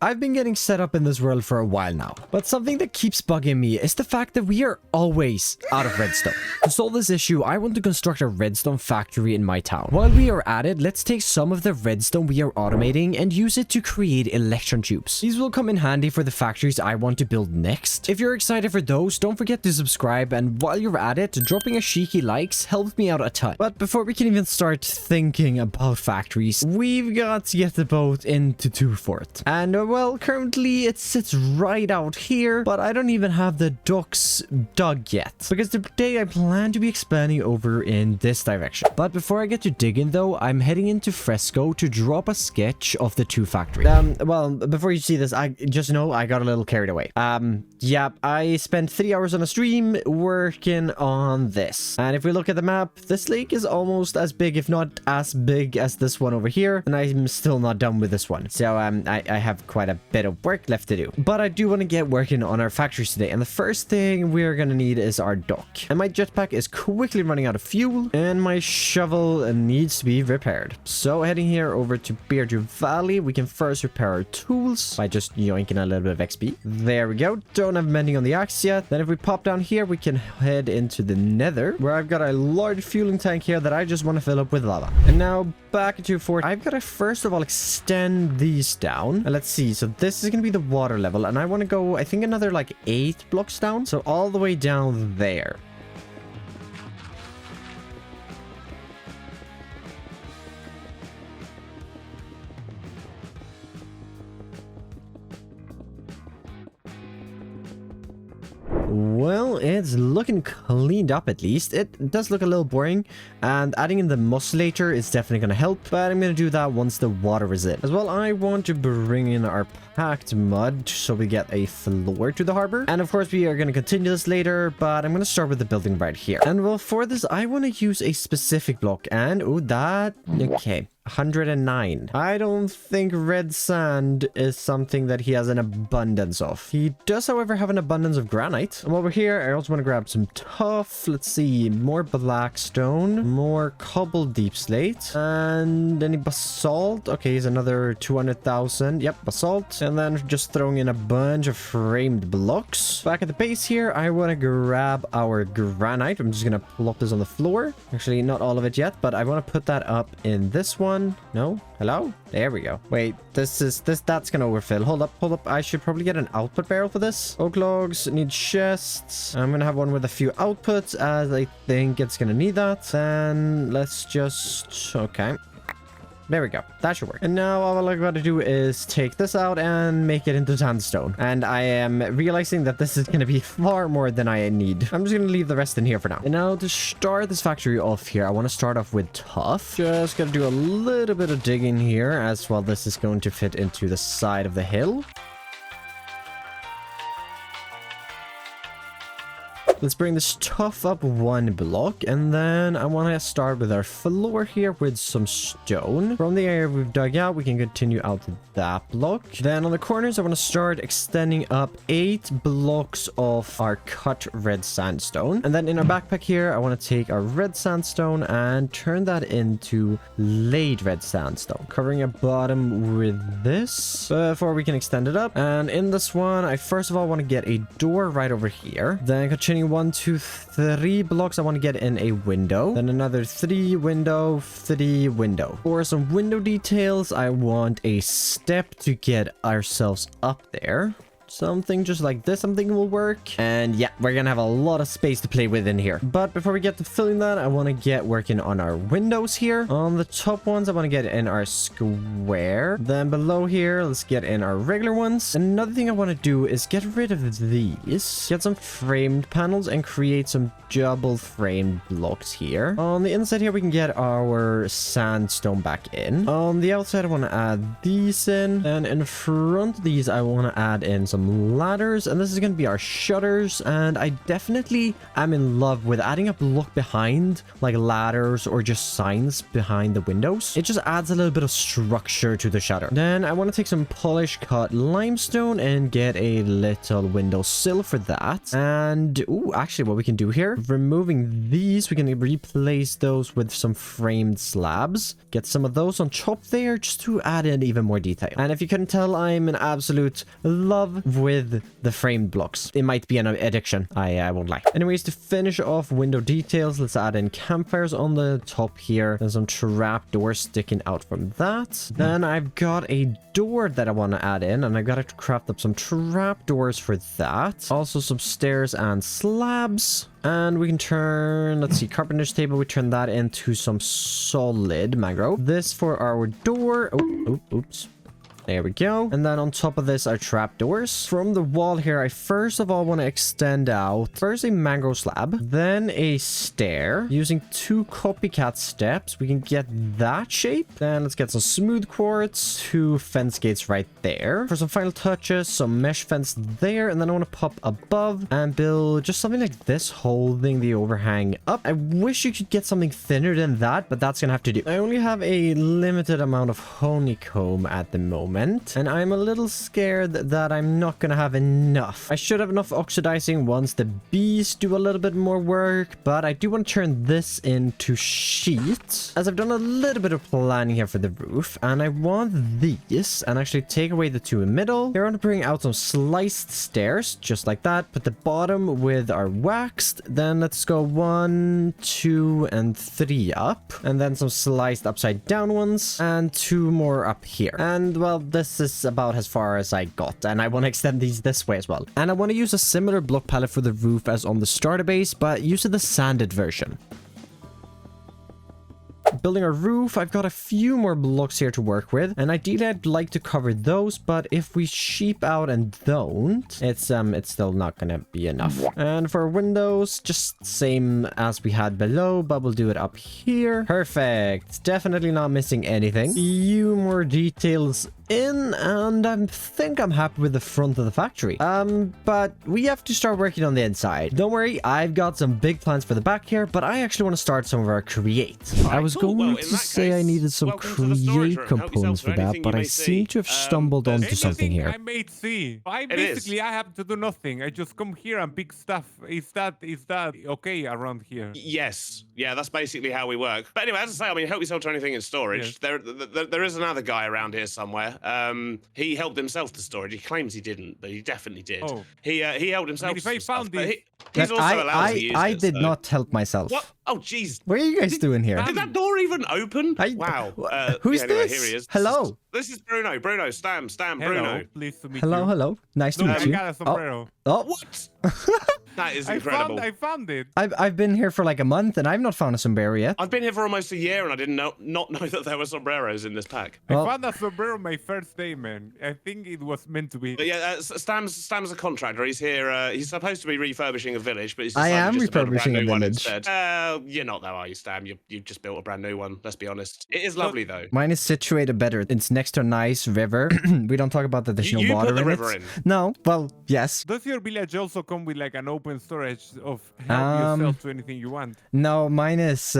I've been getting set up in this world for a while now, but something that keeps bugging me is the fact that we are always out of redstone. To solve this issue, I want to construct a redstone factory in my town. While we are at it, let's take some of the redstone we are automating and use it to create electron tubes. These will come in handy for the factories I want to build next. If you're excited for those, don't forget to subscribe, and while you're at it, dropping a cheeky likes helps me out a ton. But before we can even start thinking about factories, we've got to get the boat into 2-Fort. And well, currently it sits right out here, but I don't even have the docks dug yet, because today I plan to be expanding over in this direction. But before I get to digging though, I'm heading into Fresco to drop a sketch of the 2 factory. Well, before you see this, I just know I got a little carried away. Yeah, I spent 3 hours on a stream working on this. And if we look at the map, this lake is almost as big, if not as big as this one over here. And I'm still not done with this one. So I have quite a bit of work left to do. But I do want to get working on our factories today. And the first thing we're going to need is our dock. And my jetpack is quickly running out of fuel. And my shovel needs to be repaired. So heading here over to Beardew Valley, we can first repair our tools by just yoinking a little bit of XP. There we go. Don't have mending on the axe yet. Then if we pop down here, we can head into the nether, where I've got a large fueling tank here that I just want to fill up with lava. And now back to 2-Fort. I've got to first of all extend these down. And let's see. So this is going to be the water level. And I want to go, I think, another like 8 blocks down. So all the way down there. Well, it's looking cleaned up at least. It does look a little boring, and adding in the musculator is definitely going to help, but I'm going to do that once the water is in. As well, I want to bring in our packed mud so we get a floor to the harbor. And of course, we are going to continue this later, but I'm going to start with the building right here. And well, for this, I want to use a specific block, and okay. 109. I don't think red sand is something that he has an abundance of. He does, however, have an abundance of granite. And over here, I also want to grab some tuff. Let's see, more black stone, more cobbled deep slate, and any basalt. Okay, here's another 200,000. Yep, basalt. And then just throwing in a bunch of framed blocks. Back at the base here, I want to grab our granite. I'm just going to plop this on the floor. Actually, not all of it yet, but I want to put that up in this one. No? Hello? There we go. Wait, that's gonna overfill. Hold up. I should probably get an output barrel for this. Oak logs need chests. I'm gonna have one with a few outputs, as I think it's gonna need that. Then let's just... okay. There we go. That should work. And now all I've got to do is take this out and make it into sandstone. And I am realizing that this is going to be far more than I need. I'm just going to leave the rest in here for now. And now to start this factory off here, I want to start off with tuff. Just going to do a little bit of digging here, as well this is going to fit into the side of the hill. Let's bring this tuff up 1 block, and then I want to start with our floor here with some stone. From the area we've dug out, we can continue out to that block. Then on the corners, I want to start extending up 8 blocks of our cut red sandstone. And then in our backpack here, I want to take our red sandstone and turn that into laid red sandstone, covering our bottom with this before we can extend it up. And in this one, I first of all want to get a door right over here. Then continue 1, 2, 3 blocks. I want to get in a window, then another 3 window, 3 window. For some window details, I want a step to get ourselves up there. Something just like this, something will work. And yeah, we're gonna have a lot of space to play with in here. But before we get to filling that, I want to get working on our windows here. On the top ones, I want to get in our square. Then below here, let's get in our regular ones. Another thing I want to do is get rid of these. Get some framed panels and create some double framed blocks here. On the inside here, we can get our sandstone back in. On the outside, I want to add these in. And in front of these, I want to add in some some ladders, and this is going to be our shutters. And I definitely am in love with adding a block behind, like ladders or just signs behind the windows. It just adds a little bit of structure to the shutter. Then I want to take some polished cut limestone and get a little window sill for that. And actually what we can do here, removing these, we can replace those with some framed slabs. Get some of those on top there just to add in even more detail. And if you couldn't tell, I'm in absolute love with the framed blocks. It might be an addiction, I won't lie. Anyways, to finish off window details, let's add in campfires on the top here. There's some trap doors sticking out from that. Then I've got a door that I want to add in, and I've got to craft up some trap doors for that. Also some stairs and slabs. And we can turn, let's see, carpenter's table. We turn that into some solid mangrove. This for our door. Oops. There we go. And then on top of this are trapdoors. From the wall here, I first of all want to extend out first a mangrove slab, then a stair. Using 2 copycat steps, we can get that shape. Then let's get some smooth quartz, 2 fence gates right there. For some final touches, some mesh fence there. And then I want to pop above and build just something like this, holding the overhang up. I wish you could get something thinner than that, but that's gonna have to do. I only have a limited amount of honeycomb at the moment, and I'm a little scared that I'm not gonna have enough. I should have enough oxidizing once the bees do a little bit more work, but I do want to turn this into sheet, as I've done a little bit of planning here for the roof, and I want these, and actually take away the 2 in the middle. Here I want to bring out some sliced stairs, just like that. Put the bottom with our waxed, then let's go 1, 2, and 3 up, and then some sliced upside down ones, and 2 more up here. And well, this is about as far as I got, and I want to extend these this way as well. And I want to use a similar block palette for the roof as on the starter base, but use the sanded version. Building a roof, I've got a few more blocks here to work with, and ideally I'd like to cover those, but if we sheep out and don't, it's still not gonna be enough. And for windows, just same as we had below, but we'll do it up here. Perfect. Definitely not missing anything. Few more details in, and I think I'm happy with the front of the factory. But we have to start working on the inside. Don't worry, I've got some big plans for the back here, but I actually want to start some of our create. I was going to say I needed some create components for that, but I seem to have stumbled onto something here. I made C. Basically, I have to do nothing. I just come here and pick stuff. Is that okay around here? Yes. Yeah, that's basically how we work. But anyway, as I say, I mean, help yourself to anything in storage. Yes. There is another guy around here somewhere. He helped himself to storage. He claims he didn't, but he definitely did. Oh. He helped himself. I mean, if I found it. He's also allowed to use I did not help myself. What? Oh, jeez. What are you guys doing here? Did that door even open? Wow. Who's anyway, this? Here he is. Hello. This is Bruno. Bruno, Stam, Hello. Bruno. Pleased to meet you. Hello. Nice to meet you. I got a sombrero. Oh. What? That is incredible. I found it. I've been here for like a month, and I've not found a sombrero yet. I've been here for almost a year, and I didn't not know that there were sombreros in this pack. I found a sombrero my first day, man. I think it was meant to be. But yeah, Stam's a contractor. He's here. He's supposed to be refurbishing a village, but he's I am just refurbishing a village. You're not though, are you, Stam? You've just built a brand new one. Let's be honest. It is lovely though. Mine is situated better. It's next to a nice river. We don't talk about that there's no water put the in river it. in. No. Well, yes. Does your village also come with like an open storage of help yourself to anything you want? No, mine is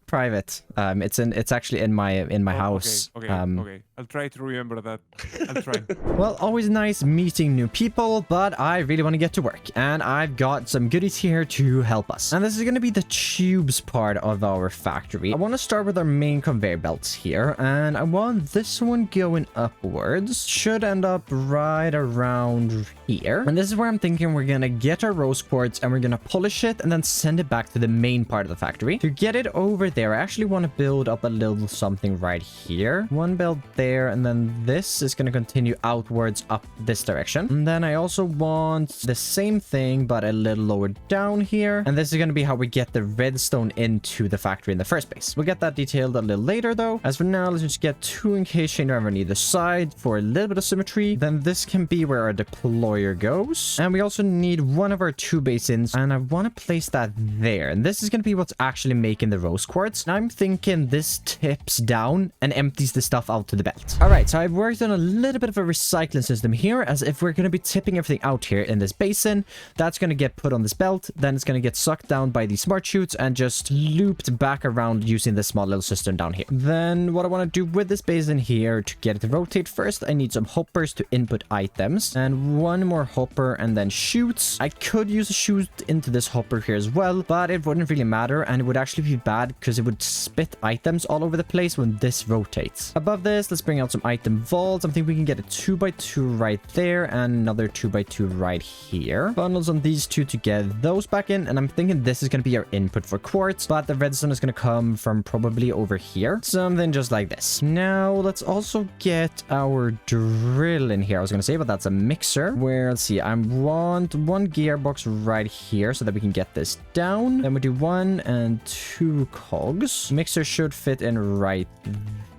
private. It's actually in my house. Okay. I'll try to remember that. I'll try. Well, always nice meeting new people, but I really want to get to work, and I've got some goodies here to help us. And this is going to be the tubes part of our factory. I want to start with our main conveyor belts here, and I want this one going upwards. Should end up right around here. And this is where I'm thinking we're going to get our rose quartz and we're going to polish it and then send it back to the main part of the factory. To get it over there, I actually want to build up a little something right here. One belt there, and then this is going to continue outwards up this direction. And then I also want the same thing, but a little lower down here. And this is going to be how we get the redstone into the factory in the first place. We'll get that detailed a little later though. As for now, let's just get 2 encased chain iron on either side for a little bit of symmetry. Then this can be where our deployer goes. And we also need one of our 2 basins, and I want to place that there. And this is going to be what's actually making the rose quartz. And I'm thinking this tips down and empties the stuff out to the bed. belt. All right, so I've worked on a little bit of a recycling system here, as if we're going to be tipping everything out here in this basin, that's going to get put on this belt, then it's going to get sucked down by these smart chutes and just looped back around using this small little system down here. Then what I want to do with this basin here to get it to rotate, first I need some hoppers to input items, and one more hopper and then chutes. I could use a chute into this hopper here as well, but it wouldn't really matter, and it would actually be bad because it would spit items all over the place when this rotates. Above this, let's bring out some item vaults. I think we can get a 2x2 right there and another 2x2 right here. Bundles on these two to get those back in, and I'm thinking this is going to be our input for quartz, but the redstone is going to come from probably over here. Something just like this. Now, let's also get our drill in here. I was going to say, but that's a mixer where, let's see, I want one gearbox right here so that we can get this down. Then we do 1 and 2 cogs. Mixer should fit in right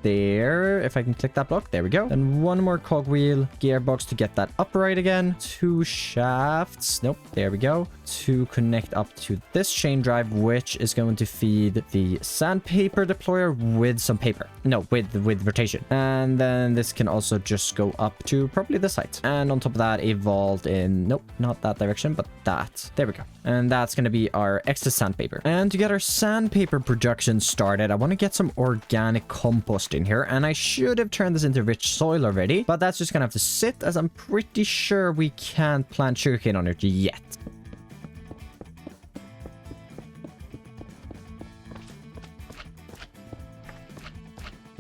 there. If I can click that block, there we go. Then one more cogwheel, gearbox to get that upright again. 2 shafts, nope, there we go, to connect up to this chain drive, which is going to feed the sandpaper deployer with some paper, no, with rotation. And then this can also just go up to probably this height, and on top of that a vault in, nope, not that direction, but that, there we go. And that's going to be our extra sandpaper. And to get our sandpaper production started, I want to get some organic compost in here, and I should have turned this into rich soil already, but that's just gonna have to sit, as I'm pretty sure we can't plant sugarcane on it yet.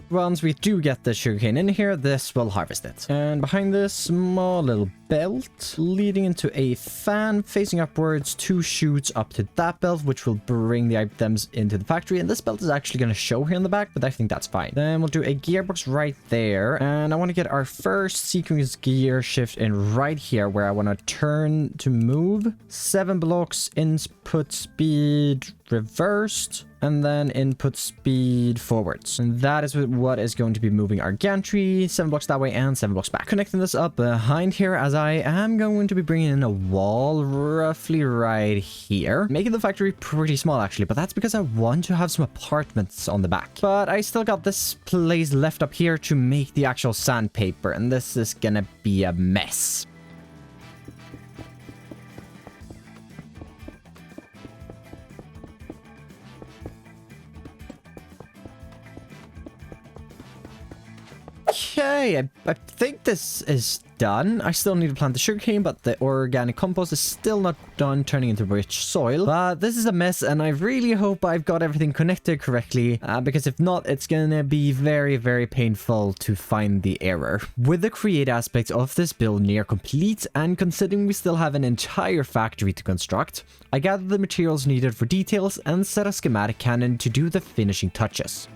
Once we do get the sugarcane in here, this will harvest it. And behind this small little belt leading into a fan facing upwards, 2 chutes up to that belt, which will bring the items into the factory. And this belt is actually going to show here in the back, but I think that's fine. Then we'll do a gearbox right there. And I want to get our first sequence gear shift in right here, where I want to turn to move. 7 blocks, input speed reversed, and then input speed forwards. And that is what is going to be moving our gantry. 7 blocks that way and 7 blocks back. Connecting this up behind here, as I am going to be bringing in a wall roughly right here. Making the factory pretty small actually, but that's because I want to have some apartments on the back. But I still got this place left up here to make the actual sandpaper, and this is gonna be a mess. Okay, I think this is done. I still need to plant the sugarcane, but the organic compost is still not done turning into rich soil. But this is a mess, and I really hope I've got everything connected correctly, because if not, it's gonna be very, very painful to find the error. With the create aspect of this build near complete, and considering we still have an entire factory to construct, I gathered the materials needed for details and set a schematic cannon to do the finishing touches.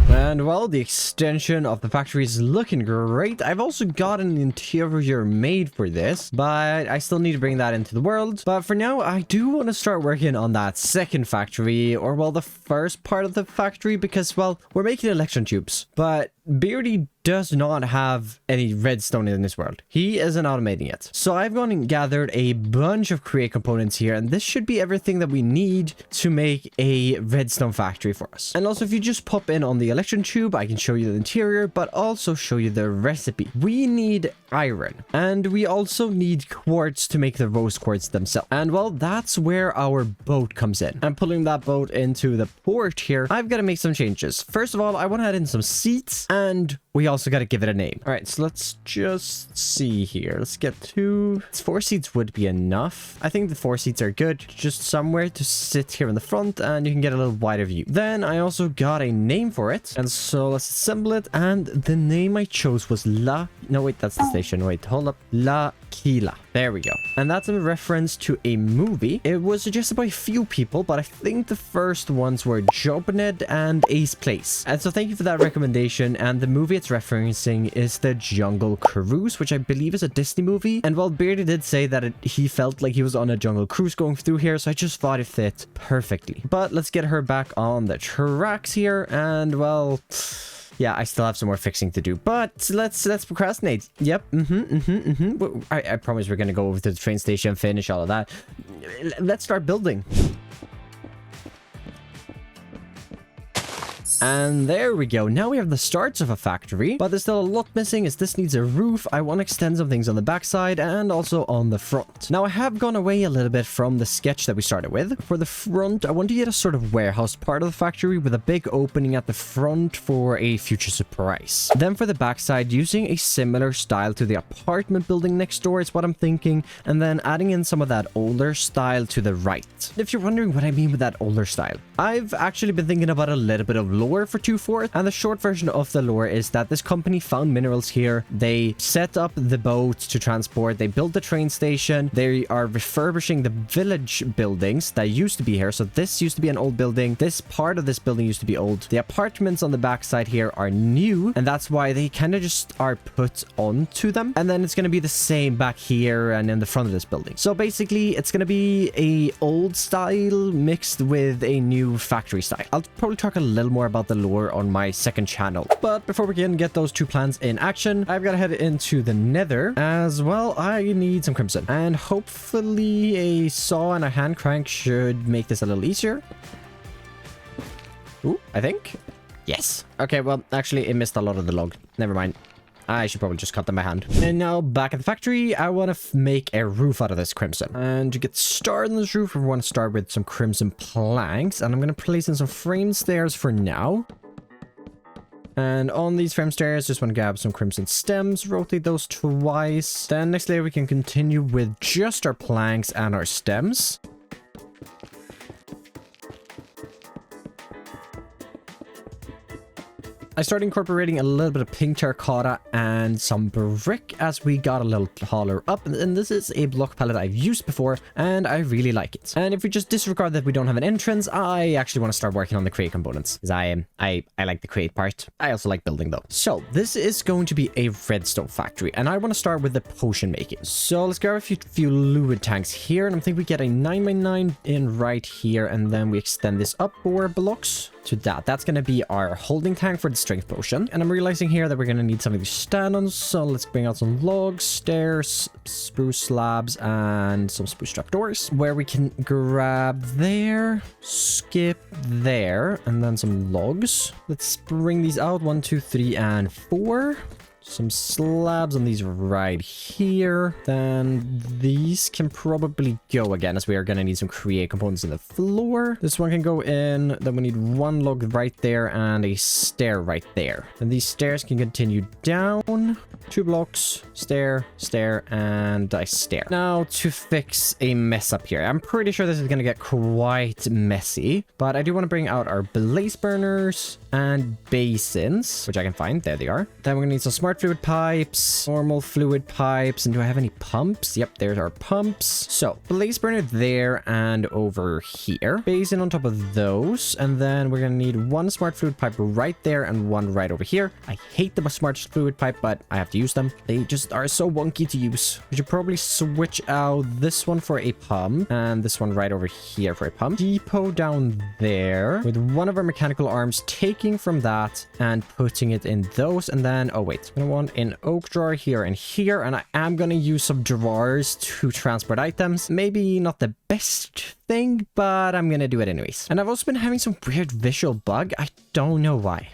And well, the extension of the factory is looking great. I've also got an interior made for this, but I still need to bring that into the world. But for now, I do want to start working on that second factory, or well, the first part of the factory, because well, we're making electron tubes, but Beardy does not have any redstone in this world. He isn't automating it. So I've gone and gathered a bunch of create components here, and this should be everything that we need to make a redstone factory for us. And also, if you just pop in on the electron tube, I can show you the interior, but also show you the recipe. We need iron, and we also need quartz to make the rose quartz themselves. And well, that's where our boat comes in. I'm pulling that boat into the port here. I've got to make some changes. First of all, I want to add in some seats, and we also got to give it a name. All right, so let's just see here. Let's get 2. 4 seats would be enough. I think the 4 seats are good. Just somewhere to sit here in the front, and you can get a little wider view. Then I also got a name for it, and so let's assemble it. And the name I chose was no wait, that's the station. Wait, hold up. La Kila. There we go. And that's a reference to a movie. It was suggested by a few people, but I think the first ones were Jobned and Ace Place. And so thank you for that recommendation. And the movie it's referencing is The Jungle Cruise, which I believe is a Disney movie. And while Beardy did say that he felt like he was on a jungle cruise going through here, so I just thought it fit perfectly. But let's get her back on the tracks here. And well, yeah, I still have some more fixing to do, but let's procrastinate. Yep. I promise we're gonna go over to the train station, finish all of that. Let's start building. And there we go. Now we have the starts of a factory, but there's still a lot missing as this needs a roof. I want to extend some things on the backside and also on the front. Now I have gone away a little bit from the sketch that we started with. For the front, I want to get a sort of warehouse part of the factory with a big opening at the front for a future surprise. Then for the backside, using a similar style to the apartment building next door is what I'm thinking, and then adding in some of that older style to the right. If you're wondering what I mean with that older style, I've actually been thinking about a little bit of lore for 2/4, and the short version of the lore is that this company found minerals here. They set up the boat to transport. They built the train station. They are refurbishing the village buildings that used to be here. So this used to be an old building. This part of this building used to be old. The apartments on the backside here are new, and that's why they kind of just are put onto them. And then it's going to be the same back here and in the front of this building. So basically, it's going to be a old style mixed with a new factory style. I'll probably talk a little more about the lore on my second channel. But before we can get those two plans in action, I've got to head into the nether as well. I need some crimson, and hopefully a saw and a hand crank should make this a little easier. Ooh, I think. Yes. Okay, well, actually, it missed a lot of the log. Never mind. I should probably just cut them by hand. And now back at the factory, I want to make a roof out of this crimson. And to get started on this roof, we want to start with some crimson planks. And I'm going to place in some frame stairs for now. And on these frame stairs, just want to grab some crimson stems, rotate those twice. Then next layer, we can continue with just our planks and our stems. I started incorporating a little bit of pink terracotta and some brick as we got a little taller up. And this is a block palette I've used before, and I really like it. And if we just disregard that we don't have an entrance, I actually want to start working on the create components. Because I like the create part. I also like building though. So this is going to be a redstone factory, and I want to start with the potion making. So let's grab a few fluid tanks here, and I think we get a 9x9 in right here, and then we extend this up 4 blocks to that. That's going to be our holding tank for the strength potion. And I'm realizing here that we're going to need something to stand on. So let's bring out some logs, stairs, spruce slabs, and some spruce trapdoors where we can grab there, skip there, and then some logs. Let's bring these out. 1, 2, 3, and 4. Some slabs on these right here. Then these can probably go again, as we are going to need some create components in the floor. This one can go in. Then we need 1 log right there and a stair right there. And these stairs can continue down. 2 blocks, stair, stair, and a stair. Now to fix a mess up here. I'm pretty sure this is going to get quite messy, but I do want to bring out our blaze burners and basins, which I can find. There they are. Then we're going to need some smart fluid pipes, normal fluid pipes, and do I have any pumps? Yep, there's our pumps. So blaze burner there and over here, basin on top of those, and then we're gonna need 1 smart fluid pipe right there and 1 right over here. I hate the smart fluid pipe, but I have to use them. They just are so wonky to use. We should probably switch out this one for a pump and this one right over here for a pump. Depot down there with one of our mechanical arms, taking from that and putting it in those, and then oh wait, I'm gonna want an oak drawer here and here, and I am gonna use some drawers to transport items. Maybe not the best thing, but I'm gonna do it anyways. And I've also been having some weird visual bug. I don't know why.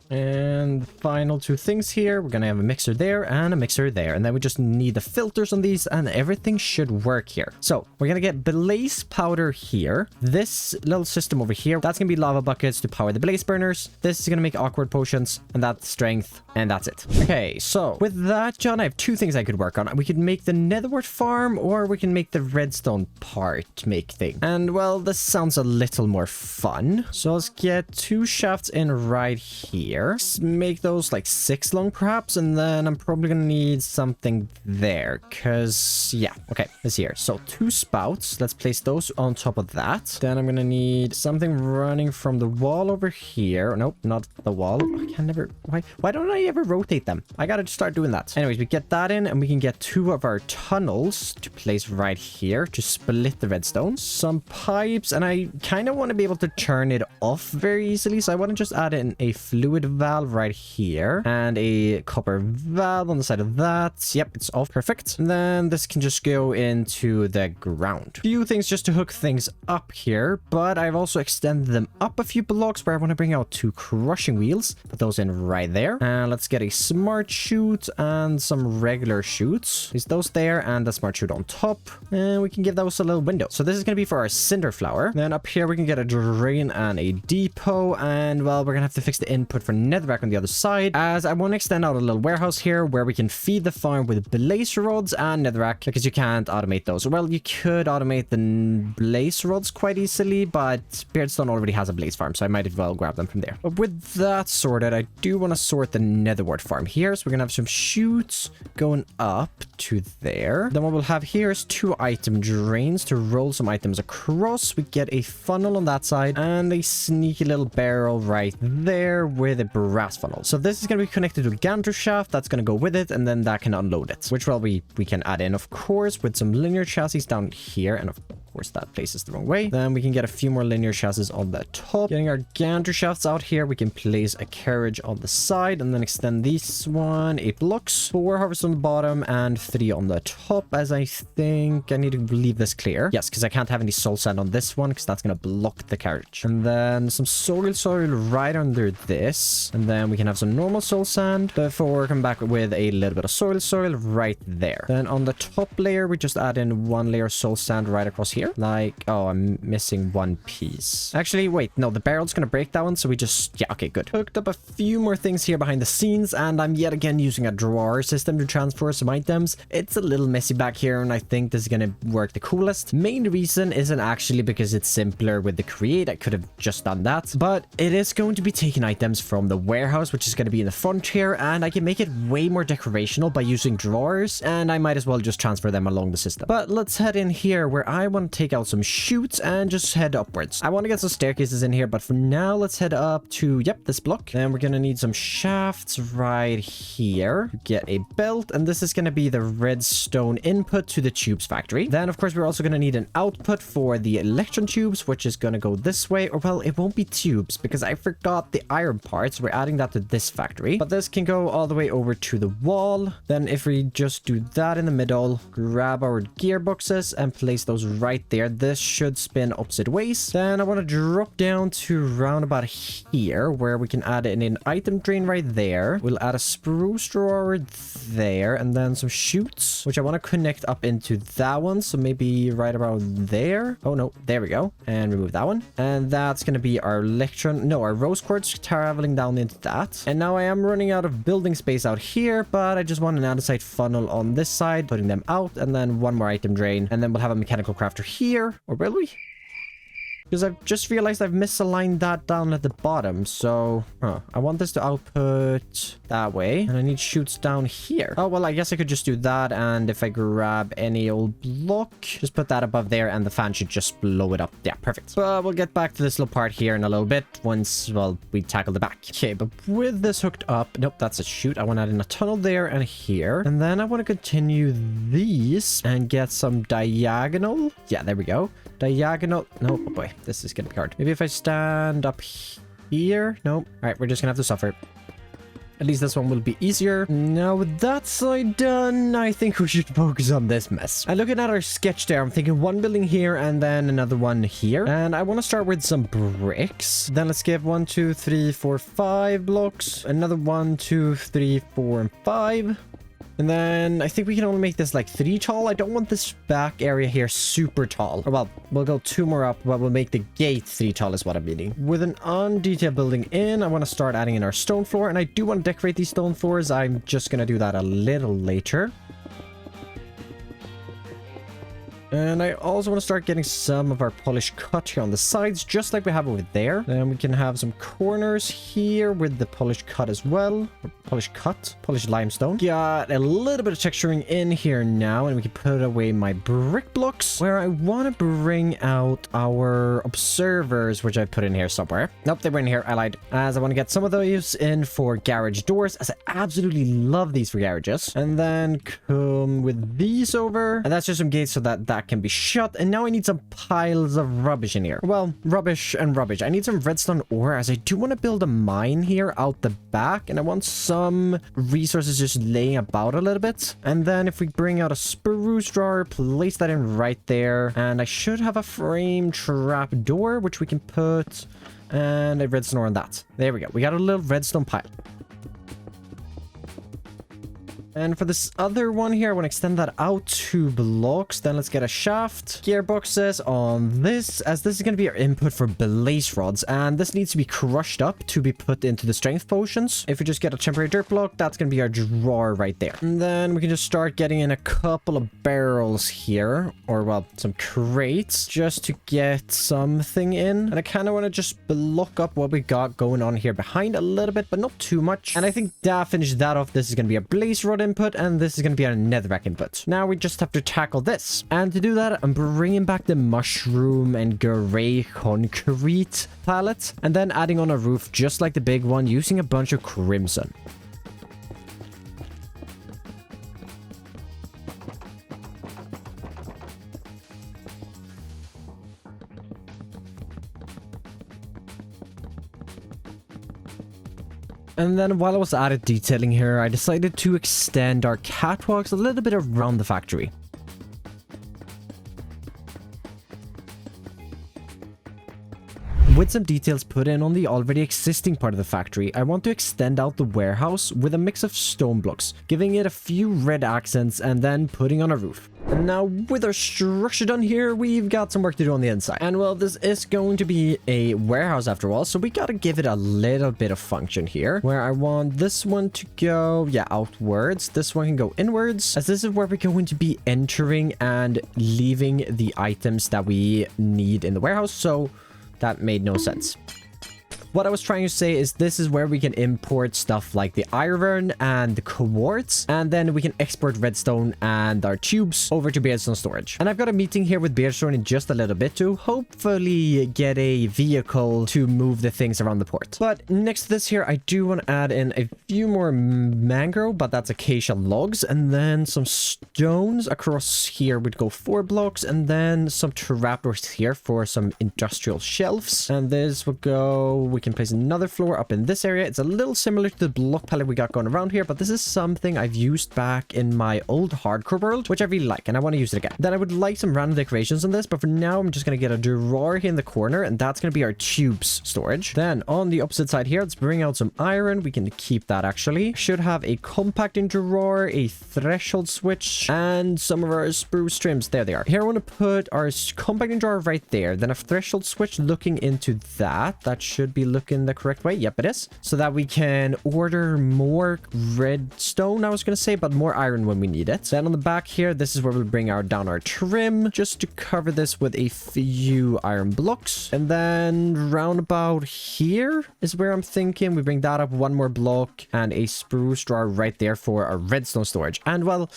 And the final 2 things here, we're gonna have a mixer there and a mixer there, and then we just need the filters on these, and everything should work here. So we're gonna get blaze powder here. This little system over here, that's gonna be lava buckets to power the blaze burners. This is gonna make awkward potions, and that's strength, and that's it. Okay, so with that, John, I have 2 things I could work on. We could make the netherwort farm, or we can make the redstone part make thing. And well, this sounds a little more fun. So let's get 2 shafts in right here. Make those like 6 long perhaps, and then I'm probably gonna need something there, because yeah, okay, this here. So 2 spouts, let's place those on top of that. Then I'm gonna need something running from the wall over here. Nope, not the wall. I can never, why don't I ever rotate them? I gotta start doing that. Anyways, we get that in, and we can get 2 of our tunnels to place right here to split the redstone. Some pipes, and I kind of want to be able to turn it off very easily, so I want to just add in a fluid valve right here. And a copper valve on the side of that. Yep, it's all perfect. And then this can just go into the ground. Few things just to hook things up here, but I've also extended them up a few blocks where I want to bring out 2 crushing wheels. Put those in right there. And let's get a smart chute and some regular chutes. Place those there and the smart chute on top. And we can give those a little window. So this is going to be for our cinder flower. Then up here we can get a drain and a depot. And well, we're going to have to fix the input for netherrack on the other side, as I want to extend out a little warehouse here where we can feed the farm with blaze rods and netherrack, because you can't automate those. Well, you could automate the blaze rods quite easily, but Beardstone already has a blaze farm, so I might as well grab them from there. But with that sorted, I do want to sort the netherwart farm here. So we're going to have some chutes going up to there. Then what we'll have here is 2 item drains to roll some items across. We get a funnel on that side and a sneaky little barrel right there with a brass funnel. So this is going to be connected to a gantry shaft that's going to go with it, and then that can unload it, which well we can add in, of course, with some linear chassis down here. And of course that places the wrong way. Then we can get a few more linear chassis on the top. Getting our gantry shafts out here, we can place a carriage on the side and then extend this one 8 blocks, 4 harvest on the bottom and 3 on the top, as I think I need to leave this clear. Yes, because I can't have any soul sand on this one because that's going to block the carriage. And then some soil right under this, and then we can have some normal soul sand before coming back with a little bit of soil right there. Then on the top layer we just add in 1 layer soul sand right across here. Like, oh, I'm missing 1 piece. Actually, wait, no, the barrel's gonna break that one, so we just, yeah, okay, good. Hooked up a few more things here behind the scenes, and I'm yet again using a drawer system to transfer some items. It's a little messy back here, and I think this is gonna work the coolest. Main reason isn't actually because it's simpler with the create. I could have just done that, but it is going to be taking items from the warehouse, which is going to be in the front here, and I can make it way more decorational by using drawers, and I might as well just transfer them along the system. But let's head in here where I want to take out some chutes and just head upwards. I want to get some staircases in here, but for now let's head up to, yep, this block. Then we're gonna need some shafts right here. Get a belt, and this is gonna be the redstone input to the tubes factory. Then of course we're also gonna need an output for the electron tubes, which is gonna go this way, or well, it won't be tubes because I forgot the iron parts. We're adding that to this factory, but this can go all the way over to the wall. Then if we just do that in the middle, grab our gearboxes and place those right there, this should spin opposite ways. Then I want to drop down to round about here where we can add in an item drain right there. We'll add a spruce drawer there, and then some chutes, which I want to connect up into that one, so maybe right about there. Oh no, there we go. And remove that one, and that's going to be our our rose quartz traveling down into that. And now I am running out of building space out here, but I just want an andesite funnel on this side, putting them out, and then 1 more item drain, and then we'll have a mechanical crafter here. Or will we? Because I've just realized I've misaligned that down at the bottom. So, I want this to output that way. And I need chutes down here. Oh, well, I guess I could just do that. And if I grab any old block, just put that above there and the fan should just blow it up. Yeah, perfect. But we'll get back to this little part here in a little bit once, well, we tackle the back. Okay, but with this hooked up, nope, that's a chute. I want to add in a tunnel there and here. And then I want to continue these and get some diagonal. Yeah, there we go. Diagonal. No, oh boy, this is gonna be hard. Maybe if I stand up here. Nope. All right, we're just gonna have to suffer. At least this one will be easier. Now with that side done, I think we should focus on this mess. And looking at our sketch there, I'm thinking 1 building here and then another one here. And I want to start with some bricks. Then let's give 1, 2, 3, 4, 5 blocks. Another 1, 2, 3, 4, and 5. And then I think we can only make this like 3 tall. I don't want this back area here super tall. Or well, we'll go 2 more up, but we'll make the gate 3 tall is what I'm meaning. With an undetailed building in, I want to start adding in our stone floor. And I do want to decorate these stone floors. I'm just going to do that a little later. And I also want to start getting some of our polished cut here on the sides, just like we have over there. Then we can have some corners here with the polished cut as well. Polished cut. Polished limestone. Got a little bit of texturing in here now, and we can put away my brick blocks, where I want to bring out our observers, which I put in here somewhere. Nope, they were in here. I lied. As I want to get some of those in for garage doors, as I absolutely love these for garages. And then come with these over, and that's just some gates so that that can be shut. And now I need some piles of rubbish in here. Well, rubbish and rubbish. I need some redstone ore, as I do want to build a mine here out the back, and I want some resources just laying about a little bit. And then if we bring out a spruce drawer, place that in right there, and I should have a frame trap door, which we can put, and a redstone ore on that. There we go. We got a little redstone pile. And for this other one here, I want to extend that out 2 blocks. Then let's get a shaft. Gearboxes on this, as this is going to be our input for blaze rods. And this needs to be crushed up to be put into the strength potions. If we just get a temporary dirt block, that's going to be our drawer right there. And then we can just start getting in a couple of barrels here. Or, well, some crates, just to get something in. And I kind of want to just block up what we got going on here behind a little bit, but not too much. And I think that finished that off. This is going to be a blaze rod input, and this is going to be our netherrack input. Now we just have to tackle this. And to do that, I'm bringing back the mushroom and gray concrete palette, and then adding on a roof just like the big one, using a bunch of crimson. And then while I was at it detailing here, I decided to extend our catwalks a little bit around the factory. With some details put in on the already existing part of the factory, I want to extend out the warehouse with a mix of stone blocks, giving it a few red accents and then putting on a roof. And now with our structure done here, we've got some work to do on the inside. And well, this is going to be a warehouse after all, so we gotta give it a little bit of function here, where I want this one to go, yeah, outwards. This one can go inwards, as this is where we're going to be entering and leaving the items that we need in the warehouse, so that made no sense. What I was trying to say is this is where we can import stuff like the iron and the quartz, and then we can export redstone and our tubes over to Beardstone storage. And I've got a meeting here with Beardstone in just a little bit to hopefully get a vehicle to move the things around the port. But next to this here, I do want to add in a few more mangrove, but that's acacia logs, and then some stones across here would go 4 blocks, and then some trapdoors here for some industrial shelves. And this will go, we can place another floor up in this area. It's a little similar to the block palette we got going around here, but this is something I've used back in my old hardcore world, which I really like, and I want to use it again. Then I would like some random decorations on this, but for now I'm just going to get a drawer here in the corner, and that's going to be our tubes storage. Then on the opposite side here, let's bring out some iron. We can keep that actually. Should have a compacting drawer, a threshold switch, and some of our spruce trims. There they are. Here I want to put our compacting drawer right there, then a threshold switch looking into that. That should be looking the correct way. Yep, it is. So that we can order more redstone, I was going to say, but more iron when we need it. Then on the back here, this is where we'll bring down our trim, just to cover this with a few iron blocks. And then round about here is where I'm thinking we bring that up 1 more block and a spruce drawer right there for our redstone storage. And well,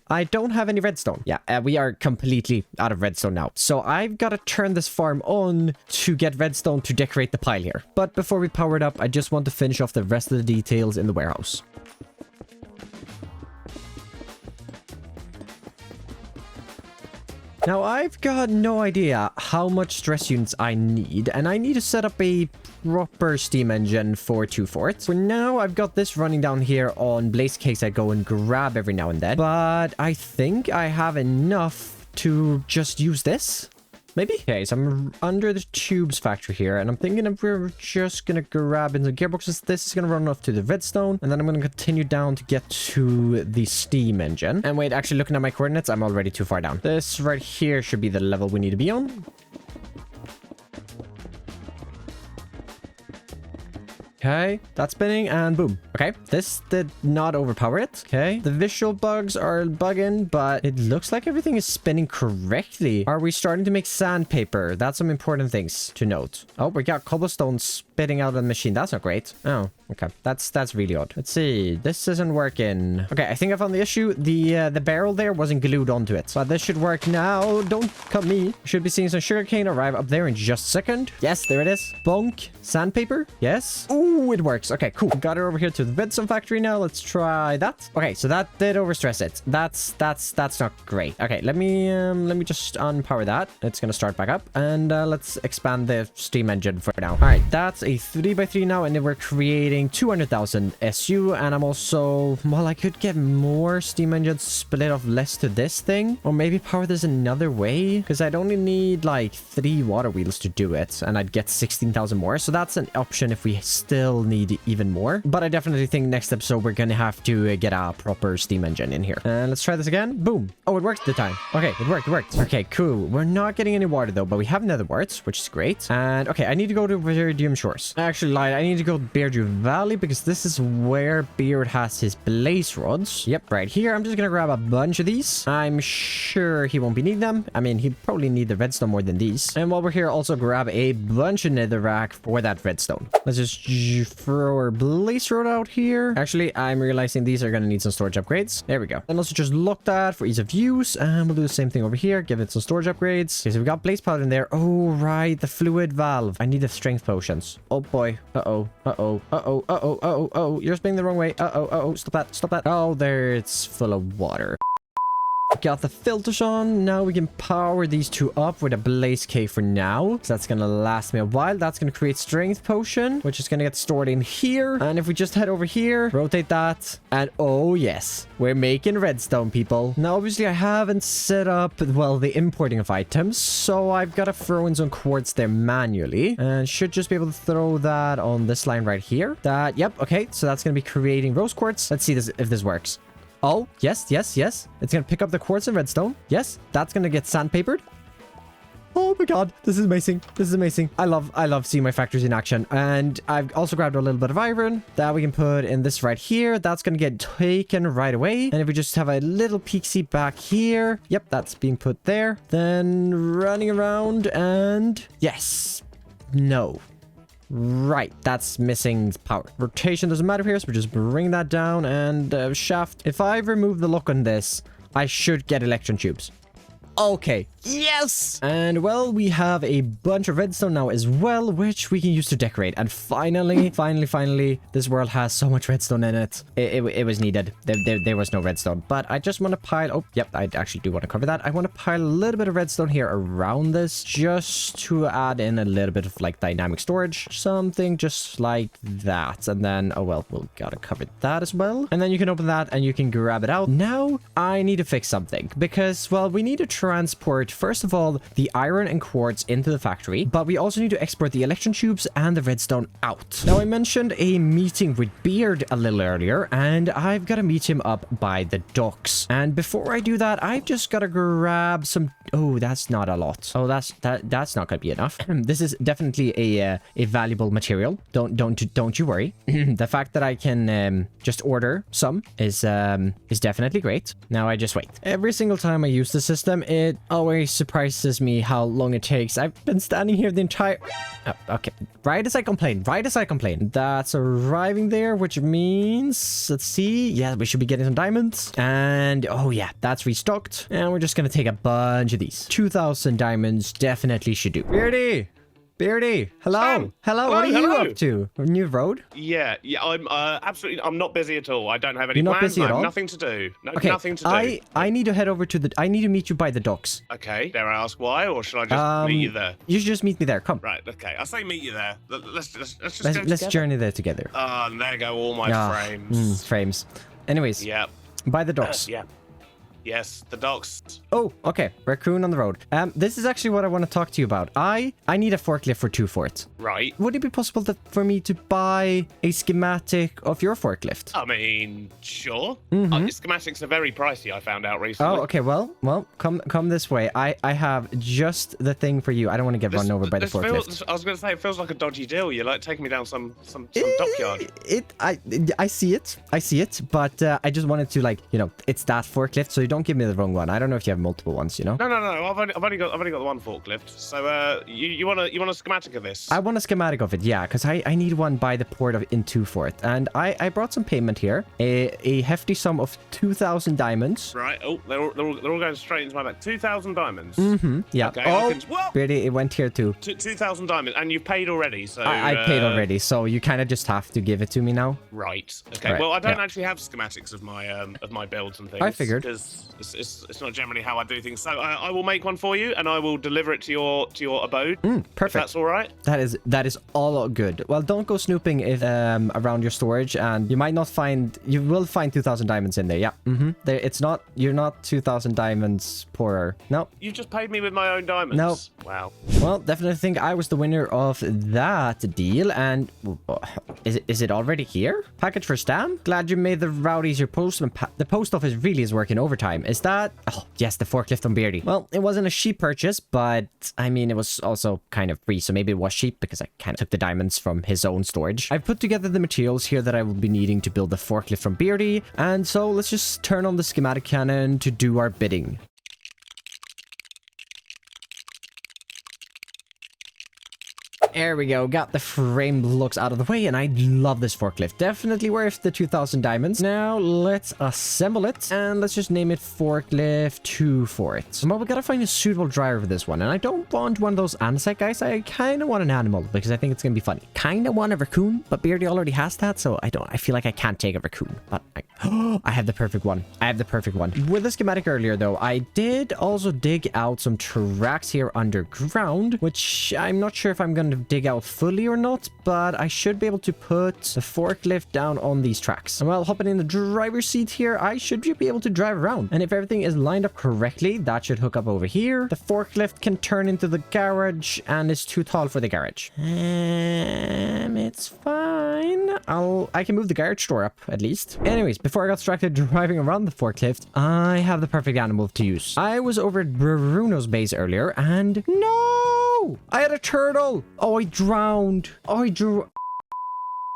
I don't have any redstone. Yeah, we are completely out of redstone now. So I've got to turn this farm on to get redstone to decorate the pile here. But before we power it up, I just want to finish off the rest of the details in the warehouse. Now, I've got no idea how much stress units I need, and I need to set up a proper steam engine for 2 forts. For now, I've got this running down here on blaze cakes I go and grab every now and then, but I think I have enough to just use this. Maybe? Okay, so I'm under the tubes factory here, and I'm thinking if we're just gonna grab into gearboxes, this is gonna run off to the redstone, and then I'm gonna continue down to get to the steam engine. And wait, actually looking at my coordinates, I'm already too far down. This right here should be the level we need to be on. Okay, that's spinning, and boom. Okay, this did not overpower it. Okay, the visual bugs are bugging, but it looks like everything is spinning correctly. Are we starting to make sandpaper? That's some important things to note. Oh, we got cobblestone spitting out of the machine. That's not great. Oh, Okay, that's really odd. Let's see. This isn't working. Okay, I think I found the issue. The barrel there wasn't glued onto it. But this should work now. Don't cut me. Should be seeing some sugarcane arrive up there in just a second. Yes, there it is. Bonk. Sandpaper. Yes. Ooh, it works. Okay, cool. Got it over here to the redstone factory now. Let's try that. Okay, so that did overstress it. That's not great. Okay, let me just unpower that. It's gonna start back up, and let's expand the steam engine for now. All right, that's a 3x3 now, and then we're creating 200,000 SU. And I'm also, well, I could get more steam engines, split off less to this thing, or maybe power this another way, because I'd only need like 3 water wheels to do it, and I'd get 16,000 more. So that's an option if we still need even more. But I definitely think next episode we're gonna have to get a proper steam engine in here. And let's try this again. Boom. Oh, it worked the time. Okay, it worked. Okay, cool. We're not getting any water though, but we have nether warts, which is great. And okay, I need to go to Viridium Shores. I actually lied. I need to go to Beardew Valley because this is where Beard has his blaze rods. Yep, right here. I'm just gonna grab a bunch of these. I'm sure he won't be needing them. I mean, he probably need the redstone more than these. And while we're here, also grab a bunch of netherrack for that redstone. Let's just throw our blaze rod out here. Actually, I'm realizing these are gonna need some storage upgrades. There we go. And also just lock that for ease of use. And we'll do the same thing over here. Give it some storage upgrades. Okay, so we got blaze powder in there. Oh, right. The fluid valve. I need the strength potions. Oh, boy. Uh-oh. Uh-oh. Uh-oh. Uh-oh. Uh-oh. Uh-oh. You're spinning the wrong way. Uh-oh. Uh-oh. Stop that. Stop that. Oh, there. It's full of water. Got the filters on. Now we can power these two up with a blaze cave for now. So that's going to last me a while. That's going to create strength potion, which is going to get stored in here. And if we just head over here, rotate that. And oh, yes, we're making redstone, people. Now, obviously, I haven't set up, well, the importing of items. So I've got to throw in some quartz there manually. And should just be able to throw that on this line right here. Yep. Okay. So that's going to be creating rose quartz. Let's see if this works. Oh, yes. It's going to pick up the quartz and redstone. Yes, that's going to get sandpapered. Oh my god, this is amazing. I love seeing my factories in action. And I've also grabbed a little bit of iron that we can put in this right here. That's going to get taken right away. And if we just have a little peek-see back here. Yep, that's being put there. Then running around and yes. No. Right, that's missing power. Rotation doesn't matter here, so we just bring that down and shaft. If I remove the lock on this, I should get electron tubes. Okay. Yes! And well, we have a bunch of redstone now as well, which we can use to decorate. And finally, this world has so much redstone in it. It was needed. There was no redstone. But I just want to pile... Oh, yep, I actually do want to cover that. I want to pile a little bit of redstone here around this, just to add in a little bit of, like, dynamic storage. Something just like that. And then, oh, well, we'll gotta cover that as well. And then you can open that and you can grab it out. Now, I need to fix something. Because, well, we need to transport, first of all, the iron and quartz into the factory, but we also need to export the electron tubes and the redstone out. Now, I mentioned a meeting with Beard a little earlier, and I've got to meet him up by the docks. And before I do that, I've just got to grab some... Oh, that's not a lot. Oh, that's not going to be enough. This is definitely a valuable material. Don't you worry. The fact that I can just order some is definitely great. Now I just wait. Every single time I use the system, it always surprises me how long it takes. I've been standing here the entire... Oh, okay. Right as I complain. That's arriving there, which means... Let's see. Yeah, we should be getting some diamonds. And, oh yeah, that's restocked. And we're just going to take a bunch of these. 2,000 diamonds definitely should do. Beardy, hello. Sam. Hello, what are you up to? A new road? Yeah, I'm not busy at all. I don't have any You're not plans. busy at I have all? nothing to do. No, Okay, nothing to do. I need to head over to I need to meet you by the docks. Okay, dare I ask why, or should I just meet you there? You should just meet me there. Come. Right, okay. I say meet you there. Let's just go Let's together. journey there together. And there go all my frames. Frames. Anyways, Yep. by the docks. Yeah. Yes, the docks. Oh, okay. Raccoon on the road. This is actually what I want to talk to you about. I need a forklift for 2 forts. Right. Would it be possible for me to buy a schematic of your forklift? I mean, sure. Mm-hmm. Schematics are very pricey, I found out recently. Oh, okay. Well, come this way. I have just the thing for you. I don't want to get run over by the forklift. I was going to say, it feels like a dodgy deal. You're like taking me down some dockyard. I see it. But I just wanted to, like, it's that forklift, so don't give me the wrong one. I don't know if you have multiple ones, you know? No. I've only got the one forklift. So you want a schematic of this? I want a schematic of it, yeah, because I need one by the port of into for it. And I brought some payment here. A hefty sum of 2,000 diamonds. Right. Oh, they're all going straight into my bank. 2,000 diamonds. Mm-hmm. Yeah. Okay, oh, Beardy, it went here too. 2,000 diamonds, and you've paid already. So I paid already, so you kind of just have to give it to me now. Right. Okay. Right, Well, I don't actually have schematics of my builds and things. I figured. Because it's not generally how I do things. So I will make one for you, and I will deliver it to your abode. Perfect. If that's all right. That is all good. Well, don't go snooping if around your storage, and you will find 2,000 diamonds in there. Yeah. You're not 2,000 diamonds poorer. No. You just paid me with my own diamonds. No. Wow. Well, definitely think I was the winner of that deal. And is it already here? Package for Stan? Glad you made the rowdies your postman. The post office really is working overtime. Is that? Oh, yes, the forklift on Beardy. Well, it wasn't a cheap purchase, but I mean, it was also kind of free. So maybe it was cheap because I kind of took the diamonds from his own storage. I've put together the materials here that I will be needing to build the forklift from Beardy. And so let's just turn on the schematic cannon to do our bidding. There we go. Got the frame looks out of the way, and I love this forklift. Definitely worth the 2,000 diamonds. Now, let's assemble it, and let's just name it Forklift 2 for it. Well, we gotta find a suitable driver for this one, and I don't want one of those Anisite guys. I kind of want an animal, because I think it's gonna be funny. Kind of want a raccoon, but Beardy already has that, so I feel like I can't take a raccoon, but I have the perfect one. I have the perfect one. With the schematic earlier, though, I did also dig out some tracks here underground, which I'm not sure if I'm gonna dig out fully or not, but I should be able to put the forklift down on these tracks. And while hopping in the driver's seat here, I should be able to drive around. And if everything is lined up correctly, that should hook up over here. The forklift can turn into the garage and is too tall for the garage. It's fine. I can move the garage door up at least. Anyways, before I got distracted driving around the forklift, I have the perfect animal to use. I was over at Bruno's base earlier and no! I had a turtle! Oh, I drowned. Oh,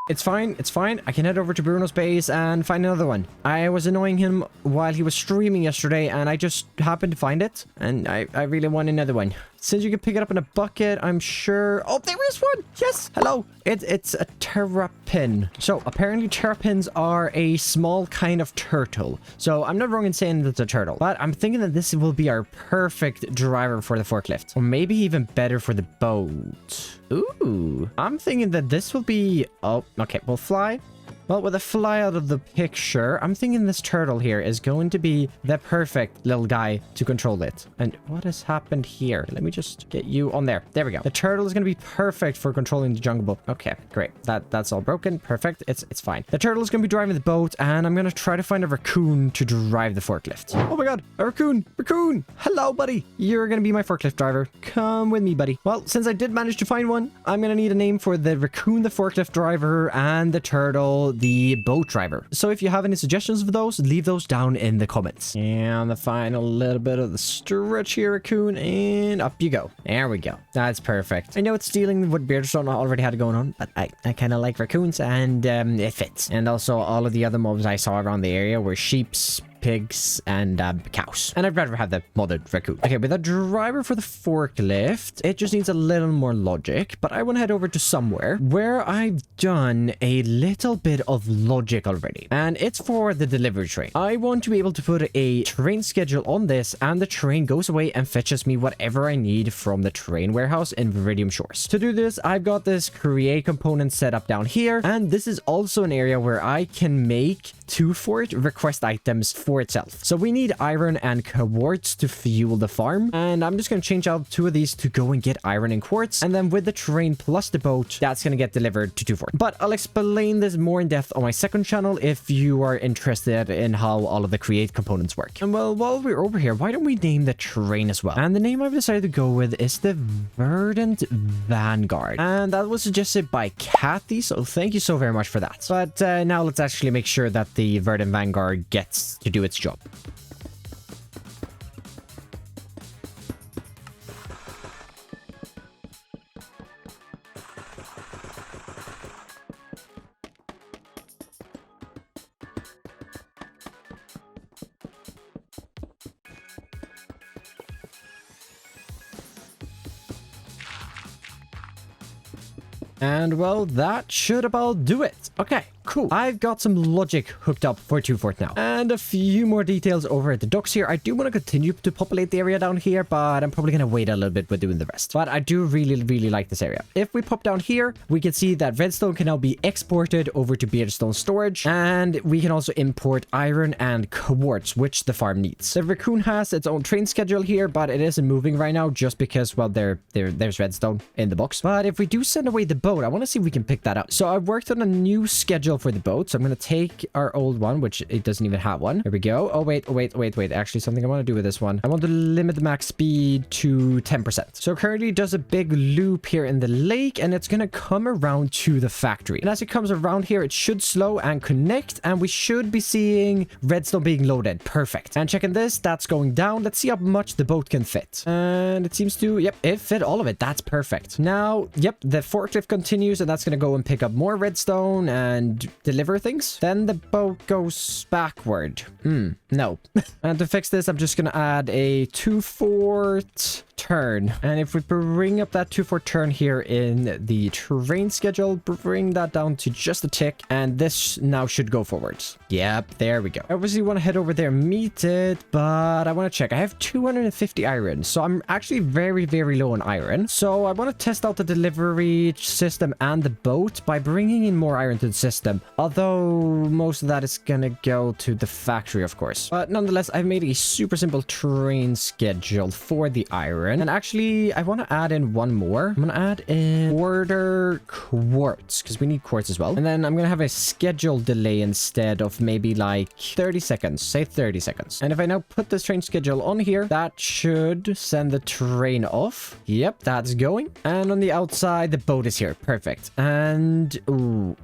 It's fine. It's fine. I can head over to Bruno's base and find another one. I was annoying him while he was streaming yesterday, and I just happened to find it. And I really want another one. Since you can pick it up in a bucket, I'm sure... Oh, there is one! Yes! Hello! It's a terrapin. So, apparently terrapins are a small kind of turtle. So, I'm not wrong in saying that it's a turtle. But I'm thinking that this will be our perfect driver for the forklift. Or maybe even better for the boat. Ooh. I'm thinking that this will be... Oh, okay. We'll fly. Well, with a fly out of the picture, I'm thinking this turtle here is going to be the perfect little guy to control it. And what has happened here? Let me just get you on there. There we go. The turtle is going to be perfect for controlling the jungle boat. Okay, great. That's all broken. Perfect. It's fine. The turtle is going to be driving the boat, and I'm going to try to find a raccoon to drive the forklift. Oh my god, a raccoon! Raccoon! Hello, buddy! You're going to be my forklift driver. Come with me, buddy. Well, since I did manage to find one, I'm going to need a name for the raccoon, the forklift driver, and the turtle, the boat driver. So if you have any suggestions for those, leave those down in the comments. And the final little bit of the stretch here, raccoon, and up you go. There we go. That's perfect. I know it's stealing what Beardstone already had going on, but I kind of like raccoons, and it fits. And also all of the other mobs I saw around the area were sheeps, pigs, and cows. And I'd rather have the modded raccoon. Okay, with a driver for the forklift, it just needs a little more logic, but I want to head over to somewhere where I've done a little bit of logic already. And it's for the delivery train. I want to be able to put a train schedule on this, and the train goes away and fetches me whatever I need from the train warehouse in Viridium Shores. To do this, I've got this create component set up down here, and this is also an area where I can make to fort request items for itself. So we need iron and quartz to fuel the farm, and I'm just going to change out 2 of these to go and get iron and quartz, and then with the train plus the boat, that's going to get delivered to 2 fort. But I'll explain this more in depth on my second channel if you are interested in how all of the create components work. And well, while we're over here, why don't we name the train as well? And the name I've decided to go with is the Verdant Vanguard, and that was suggested by Kathy, so thank you so very much for that. But now let's actually make sure that the Verdant Vanguard gets to do its job. And well, that should about do it. Okay, cool. I've got some logic hooked up for 2 Fort now. And a few more details over at the docks here. I do want to continue to populate the area down here, but I'm probably going to wait a little bit with doing the rest. But I do really like this area. If we pop down here, we can see that redstone can now be exported over to beardstone storage. And we can also import iron and quartz, which the farm needs. The raccoon has its own train schedule here, but it isn't moving right now just because, well, there's redstone in the box. But if we do send away the boat, I want to see if we can pick that up. So I've worked on a new schedule for the boat. So I'm going to take our old one, which it doesn't even have one. Here we go. Oh, wait. Actually, something I want to do with this one. I want to limit the max speed to 10%. So currently it does a big loop here in the lake, and it's going to come around to the factory. And as it comes around here, it should slow and connect, and we should be seeing redstone being loaded. Perfect. And checking this, that's going down. Let's see how much the boat can fit. And it seems to, yep, it fit all of it. That's perfect. Now, yep, the forklift continues, and that's going to go and pick up more redstone and deliver things. Then the boat goes backward. No. And to fix this, I'm just going to add a 2 Fort turn. And if we bring up that 2 Fort turn here in the terrain schedule, bring that down to just a tick, and this now should go forwards. Yep, there we go. I obviously want to head over there and meet it, but I want to check. I have 250 iron, so I'm actually very low on iron. So I want to test out the delivery system and the boat by bringing in more iron to the system, although most of that is gonna go to the factory, of course. But nonetheless, I've made a super simple terrain schedule for the iron. And actually, I want to add in one more. I'm going to add in order quartz, because we need quartz as well. And then I'm going to have a schedule delay instead of maybe like 30 seconds. Say 30 seconds. And if I now put this train schedule on here, that should send the train off. Yep, that's going. And on the outside, the boat is here. Perfect. And, oh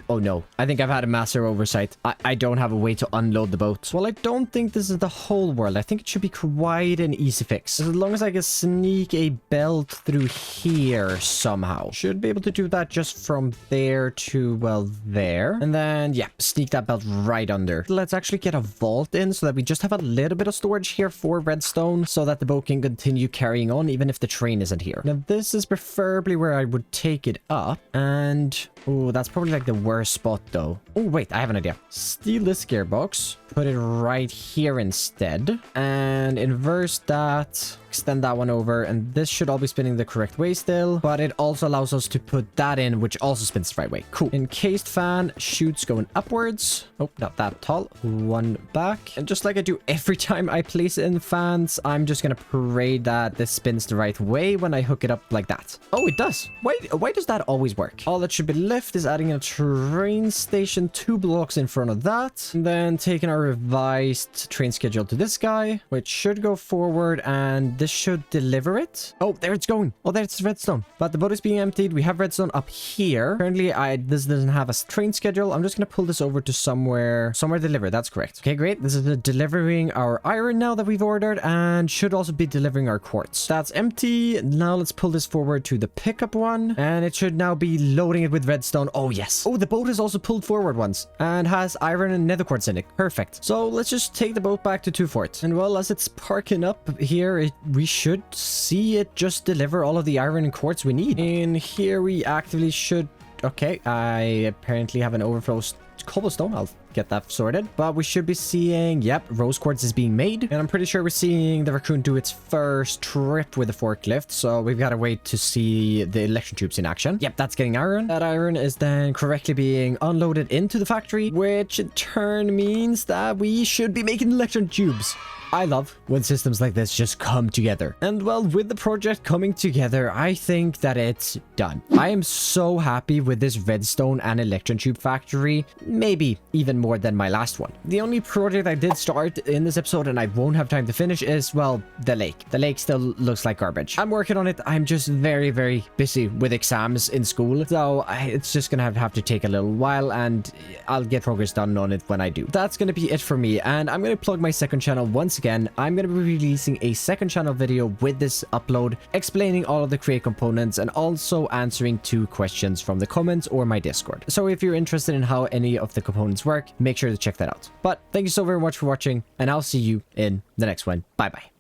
no. I think I've had a massive oversight. I don't have a way to unload the boat. Well, I don't think this is the whole world. I think it should be quite an easy fix. As long as I can sneak a belt through here somehow. Should be able to do that just from there to, well, there. And then, yeah, sneak that belt right under. Let's actually get a vault in so that we just have a little bit of storage here for redstone so that the boat can continue carrying on even if the train isn't here. Now, this is preferably where I would take it up. And, oh, that's probably like the worst spot though. Oh, wait, I have an idea. Steal this gearbox, put it right here instead, and inverse that. Extend that one over, and this should all be spinning the correct way still, but it also allows us to put that in, which also spins the right way. Cool. Encased fan, chutes going upwards. Oh, not that tall. One back. And just like I do every time I place in fans, I'm just gonna pray that this spins the right way when I hook it up like that. Oh, it does. Why does that always work? All that should be left is adding a train station 2 blocks in front of that, and then taking our revised train schedule to this guy, which should go forward, and this should deliver it. Oh, there it's going. Oh, there's redstone. But the boat is being emptied. We have redstone up here. Currently, this doesn't have a train schedule. I'm just going to pull this over to somewhere delivered. That's correct. Okay, great. This is delivering our iron now that we've ordered, and should also be delivering our quartz. That's empty. Now let's pull this forward to the pickup one, and it should now be loading it with redstone. Oh, yes. Oh, the boat is also pulled forward once and has iron and nether quartz in it. Perfect. So let's just take the boat back to 2 Fort. And well, as it's parking up here, we should see it just deliver all of the iron and quartz we need. In here, we actively should... Okay, I apparently have an overflow cobblestone. I'll get that sorted. But we should be seeing... Yep, rose quartz is being made. And I'm pretty sure we're seeing the raccoon do its first trip with the forklift. So we've got to wait to see the electron tubes in action. Yep, that's getting iron. That iron is then correctly being unloaded into the factory, which in turn means that we should be making electron tubes. I love when systems like this just come together. And well, with the project coming together, I think that it's done. I am so happy with this redstone and electron tube factory, maybe even more than my last one. The only project I did start in this episode and I won't have time to finish is, well, the lake. The lake still looks like garbage. I'm working on it. I'm just very busy with exams in school, so it's just gonna have to take a little while, and I'll get progress done on it when I do. That's gonna be it for me, and I'm gonna plug my second channel once again. I'm going to be releasing a second channel video with this upload, explaining all of the create components and also answering 2 questions from the comments or my Discord. So if you're interested in how any of the components work, make sure to check that out. But thank you so very much for watching, and I'll see you in the next one. Bye bye.